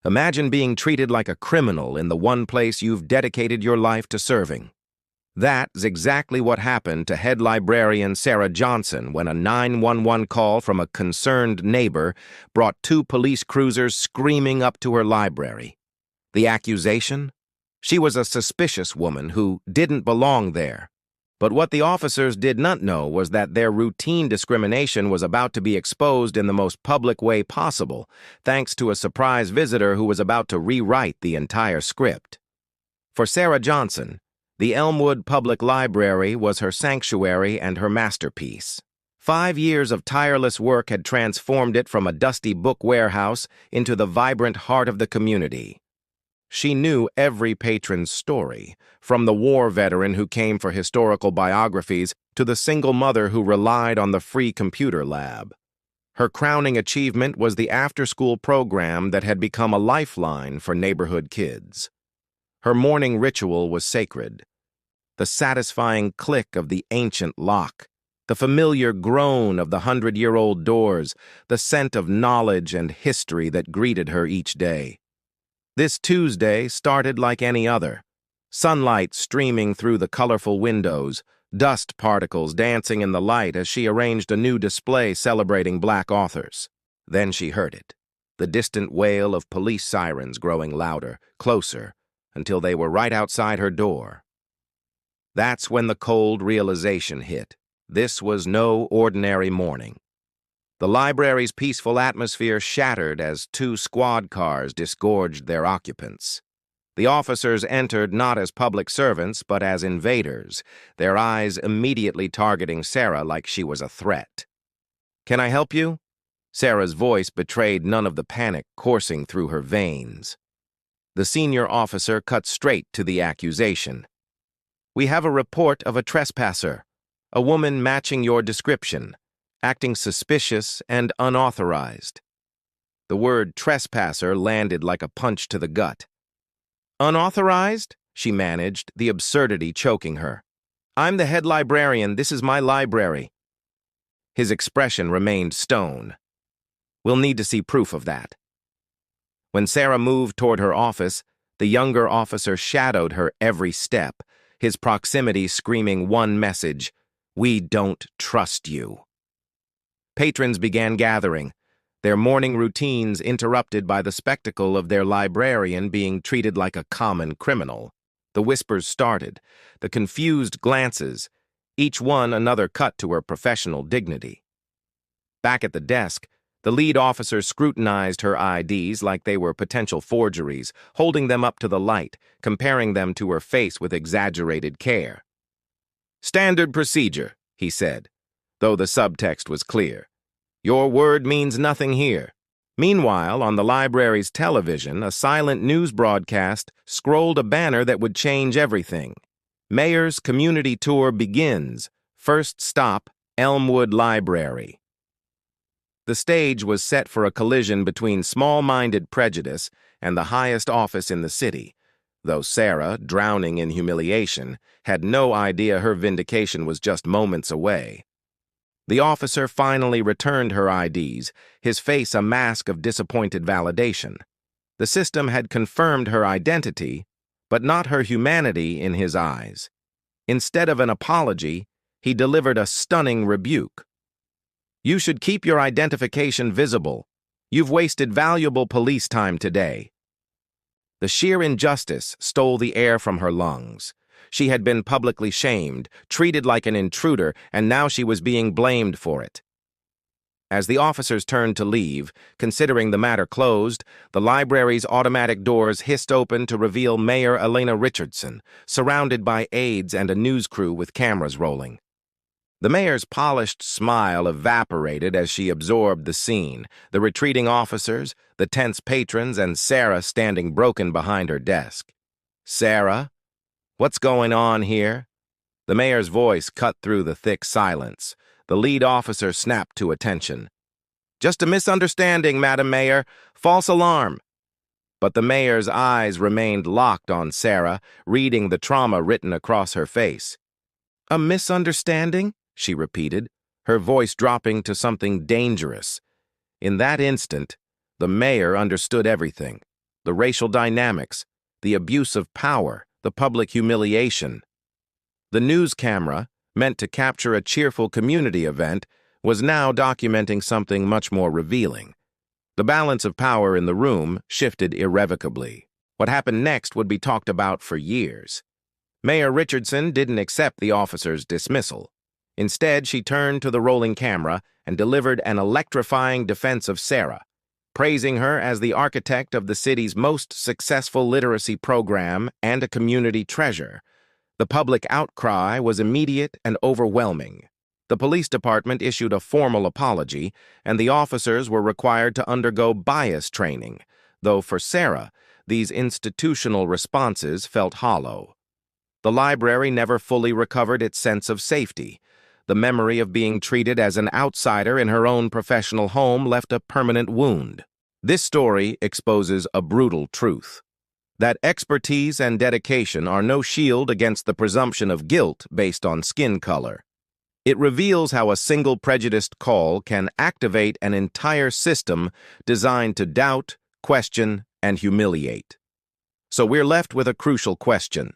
Imagine being treated like a criminal in the one place you've dedicated your life to serving. That's exactly what happened to head librarian Sarah Johnson when a 911 call from a concerned neighbor brought two police cruisers screaming up to her library. The accusation? She was a suspicious woman who didn't belong there. But what the officers did not know was that their routine discrimination was about to be exposed in the most public way possible, thanks to a surprise visitor who was about to rewrite the entire script. For Sarah Johnson, the Elmwood Public Library was her sanctuary and her masterpiece. 5 years of tireless work had transformed it from a dusty book warehouse into the vibrant heart of the community. She knew every patron's story, from the war veteran who came for historical biographies to the single mother who relied on the free computer lab. Her crowning achievement was the after-school program that had become a lifeline for neighborhood kids. Her morning ritual was sacred. The satisfying click of the ancient lock, the familiar groan of the 100-year-old doors, the scent of knowledge and history that greeted her each day. This Tuesday started like any other. Sunlight streaming through the colorful windows, dust particles dancing in the light as she arranged a new display celebrating Black authors. Then she heard it, the distant wail of police sirens growing louder, closer, until they were right outside her door. That's when the cold realization hit. This was no ordinary morning. The library's peaceful atmosphere shattered as two squad cars disgorged their occupants. The officers entered not as public servants, but as invaders, their eyes immediately targeting Sarah like she was a threat. "Can I help you?" Sarah's voice betrayed none of the panic coursing through her veins. The senior officer cut straight to the accusation. "We have a report of a trespasser, a woman matching your description, acting suspicious and unauthorized." The word trespasser landed like a punch to the gut. "Unauthorized?" she managed, the absurdity choking her. "I'm the head librarian. This is my library." His expression remained stone. "We'll need to see proof of that." When Sarah moved toward her office, the younger officer shadowed her every step, his proximity screaming one message: "We don't trust you." Patrons began gathering, their morning routines interrupted by the spectacle of their librarian being treated like a common criminal. The whispers started, the confused glances, each one another cut to her professional dignity. Back at the desk, the lead officer scrutinized her IDs like they were potential forgeries, holding them up to the light, comparing them to her face with exaggerated care. "Standard procedure," he said, though the subtext was clear. "Your word means nothing here." Meanwhile, on the library's television, a silent news broadcast scrolled a banner that would change everything. "Mayor's Community Tour begins. First stop, Elmwood Library." The stage was set for a collision between small-minded prejudice and the highest office in the city, though Sarah, drowning in humiliation, had no idea her vindication was just moments away. The officer finally returned her IDs, his face a mask of disappointed validation. The system had confirmed her identity, but not her humanity in his eyes. Instead of an apology, he delivered a stunning rebuke. "You should keep your identification visible. You've wasted valuable police time today." The sheer injustice stole the air from her lungs. She had been publicly shamed, treated like an intruder, and now she was being blamed for it. As the officers turned to leave, considering the matter closed, the library's automatic doors hissed open to reveal Mayor Elena Richardson, surrounded by aides and a news crew with cameras rolling. The mayor's polished smile evaporated as she absorbed the scene, the retreating officers, the tense patrons, and Sarah standing broken behind her desk. "Sarah? What's going on here?" The mayor's voice cut through the thick silence. The lead officer snapped to attention. "Just a misunderstanding, Madam Mayor. False alarm." But the mayor's eyes remained locked on Sarah, reading the trauma written across her face. "A misunderstanding?" she repeated, her voice dropping to something dangerous. In that instant, the mayor understood everything. the racial dynamics, the abuse of power, the public humiliation. The news camera, meant to capture a cheerful community event, was now documenting something much more revealing. The balance of power in the room shifted irrevocably. What happened next would be talked about for years. Mayor Richardson didn't accept the officer's dismissal. Instead, she turned to the rolling camera and delivered an electrifying defense of Sarah, praising her as the architect of the city's most successful literacy program and a community treasure. The public outcry was immediate and overwhelming. The police department issued a formal apology, and the officers were required to undergo bias training, though for Sarah, these institutional responses felt hollow. The library never fully recovered its sense of safety. The memory of being treated as an outsider in her own professional home left a permanent wound. This story exposes a brutal truth: that expertise and dedication are no shield against the presumption of guilt based on skin color. It reveals how a single prejudiced call can activate an entire system designed to doubt, question, and humiliate. So we're left with a crucial question.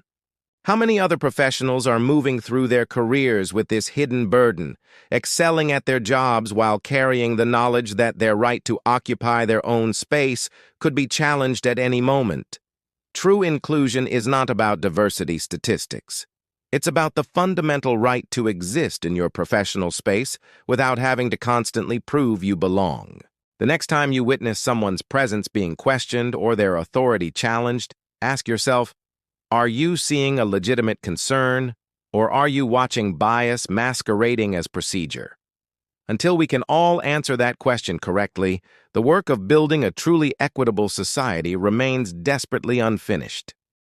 How many other professionals are moving through their careers with this hidden burden, excelling at their jobs while carrying the knowledge that their right to occupy their own space could be challenged at any moment? True inclusion is not about diversity statistics. It's about the fundamental right to exist in your professional space without having to constantly prove you belong. The next time you witness someone's presence being questioned or their authority challenged, ask yourself, are you seeing a legitimate concern, or are you watching bias masquerading as procedure? Until we can all answer that question correctly, the work of building a truly equitable society remains desperately unfinished.